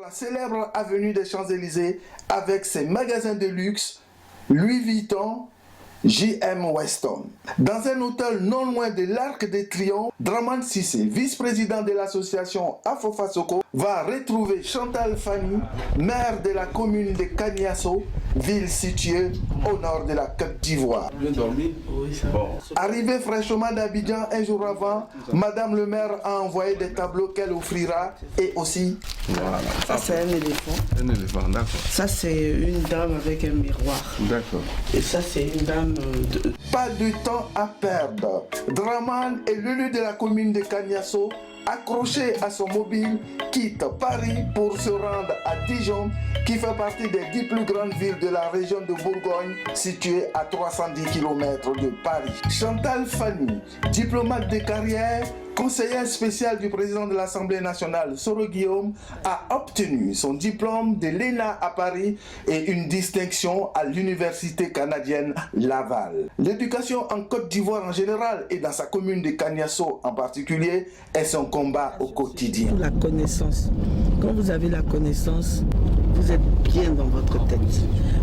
La célèbre avenue des Champs-Élysées avec ses magasins de luxe, Louis Vuitton, J.M. Weston. Dans un hôtel non loin de l'Arc de Triomphe, Dramane Cissé, vice-président de l'association Afofasoko, va retrouver Chantal Fanny, maire de la commune de Kaniasso, ville située au nord de la Côte d'Ivoire. Bien dormi? Oui, ça Bon. Arrivée fraîchement d'Abidjan un jour avant, Madame le maire a envoyé des tableaux qu'elle offrira et aussi... Voilà. Ça, c'est un éléphant. Un éléphant, d'accord. Ça, c'est une dame avec un miroir. D'accord. Et ça, c'est une dame de... Pas de temps à perdre. Dramane est l'élu de la commune de Kaniasso, accroché à son mobile, quitte Paris pour se rendre à Dijon, qui fait partie des 10 plus grandes villes de la région de Bourgogne, située à 310 km de Paris. Chantal Fanny, diplomate de carrière, conseillère spéciale du président de l'Assemblée nationale, Soro Guillaume, a obtenu son diplôme de l'ENA à Paris et une distinction à l'université canadienne Laval. L'éducation en Côte d'Ivoire en général et dans sa commune de Kaniasso en particulier est son combat au quotidien. La connaissance. Quand vous avez la connaissance, vous êtes bien dans votre tête.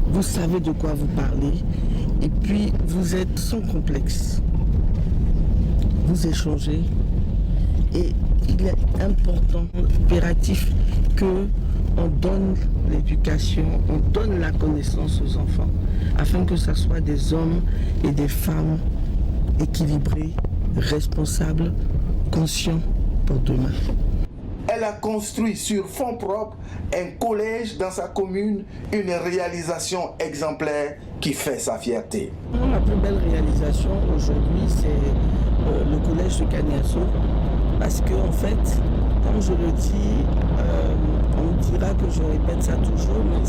Vous savez de quoi vous parlez et puis vous êtes sans complexe. Vous échangez. Et il est important, impératif qu'on donne l'éducation, on donne la connaissance aux enfants, afin que ce soit des hommes et des femmes équilibrés, responsables, conscients pour demain. Elle a construit sur fonds propres un collège dans sa commune, une réalisation exemplaire qui fait sa fierté. La plus belle réalisation aujourd'hui, c'est le collège de Kaniasso. Parce que en fait, comme je le dis, on me dira que je répète ça toujours, mais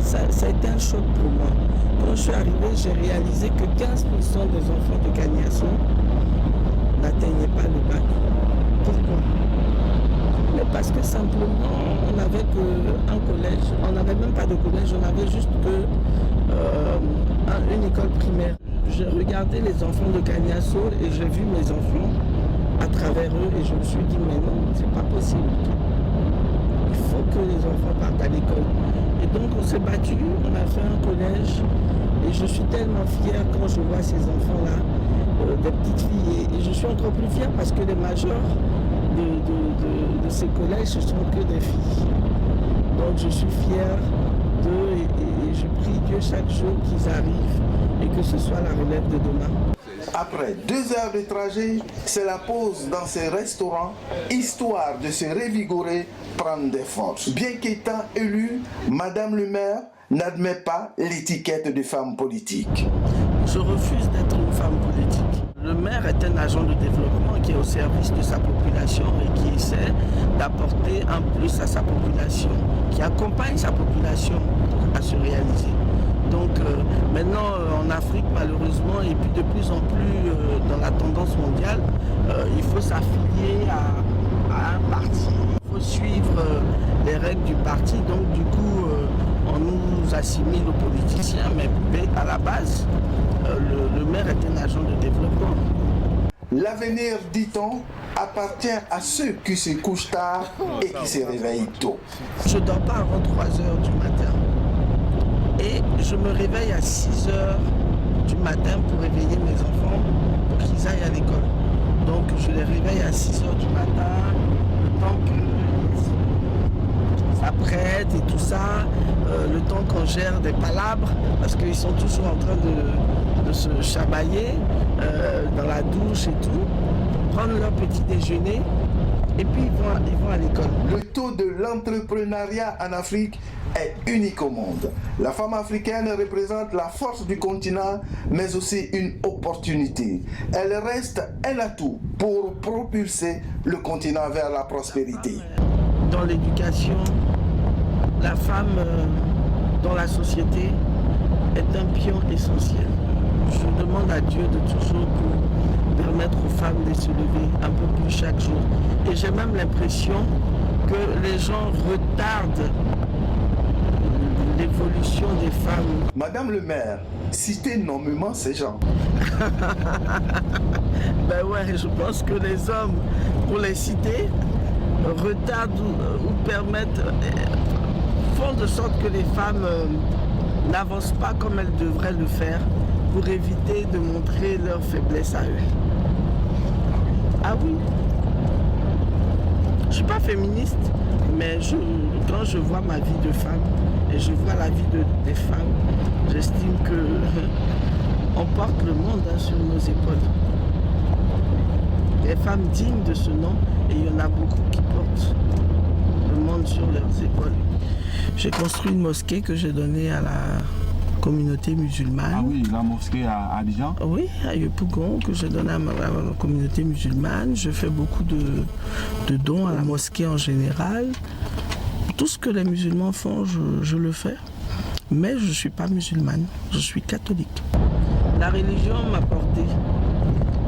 ça a été un choc pour moi. Quand je suis arrivée, j'ai réalisé que 15% des enfants de Kaniasso n'atteignaient pas le bac. Pourquoi? Mais parce que simplement, on n'avait qu'un collège, on n'avait même pas de collège, on avait juste une école primaire. J'ai regardé les enfants de Kaniasso et j'ai vu mes enfants à travers eux et je me suis dit mais non, c'est pas possible. Il faut que les enfants partent à l'école. Et donc on s'est battu, on a fait un collège et je suis tellement fière quand je vois ces enfants-là, des petites filles. Et je suis encore plus fière parce que les majeurs de ces collèges, ce sont que des filles. Donc je suis fière d'eux et je prie Dieu chaque jour qu'ils arrivent et que ce soit la relève de demain. Après 2 heures de trajet, c'est la pause dans ces restaurants, histoire de se revigorer, prendre des forces. Bien qu'étant élue, Madame le maire n'admet pas l'étiquette de femme politique. Je refuse d'être une femme politique. Le maire est un agent de développement qui est au service de sa population et qui essaie d'apporter un plus à sa population, qui accompagne sa population à se réaliser. Donc maintenant en Afrique malheureusement et puis de plus en plus dans la tendance mondiale, il faut s'affilier à un parti, il faut suivre les règles du parti. Donc du coup on nous assimile aux politiciens, mais à la base le maire est un agent de développement. L'avenir, dit-on, appartient à ceux qui se couchent tard et qui se réveillent tôt. Je ne dors pas avant 3 heures du matin. Et je me réveille à 6 heures du matin pour réveiller mes enfants pour qu'ils aillent à l'école. Donc je les réveille à 6 heures du matin, le temps que ça prête et tout ça, le temps qu'on gère des palabres, parce qu'ils sont toujours en train de se chamailler dans la douche et tout, prendre leur petit déjeuner. Et puis ils vont à l'école. Le taux de l'entrepreneuriat en Afrique est unique au monde. La femme africaine représente la force du continent, mais aussi une opportunité. Elle reste un atout pour propulser le continent vers la prospérité. Dans l'éducation, la femme dans la société est un pion essentiel. Je demande à Dieu de toujours permettre aux femmes de se lever un peu plus chaque jour. Et j'ai même l'impression que les gens retardent l'évolution des femmes. Madame le maire, citez nommément ces gens. Ben ouais, je pense que les hommes, pour les citer, retardent ou permettent font de sorte que les femmes n'avancent pas comme elles devraient le faire pour éviter de montrer leur faiblesse à eux. Ah oui. Je ne suis pas féministe, mais quand je vois ma vie de femme et je vois la vie des femmes, j'estime que on porte le monde sur nos épaules. Des femmes dignes de ce nom, et il y en a beaucoup qui portent le monde sur leurs épaules. J'ai construit une mosquée que j'ai donnée à la communauté musulmane. Ah oui, la mosquée à Abidjan? Oui, à Yopougon, que j'ai donné à ma communauté musulmane. Je fais beaucoup de dons à la mosquée en général. Tout ce que les musulmans font, je le fais. Mais je ne suis pas musulmane, je suis catholique. La religion m'a porté.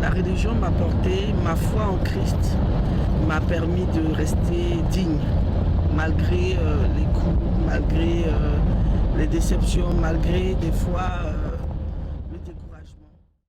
La religion m'a porté, ma foi en Christ m'a permis de rester digne, malgré les coups, malgré les déceptions, malgré des fois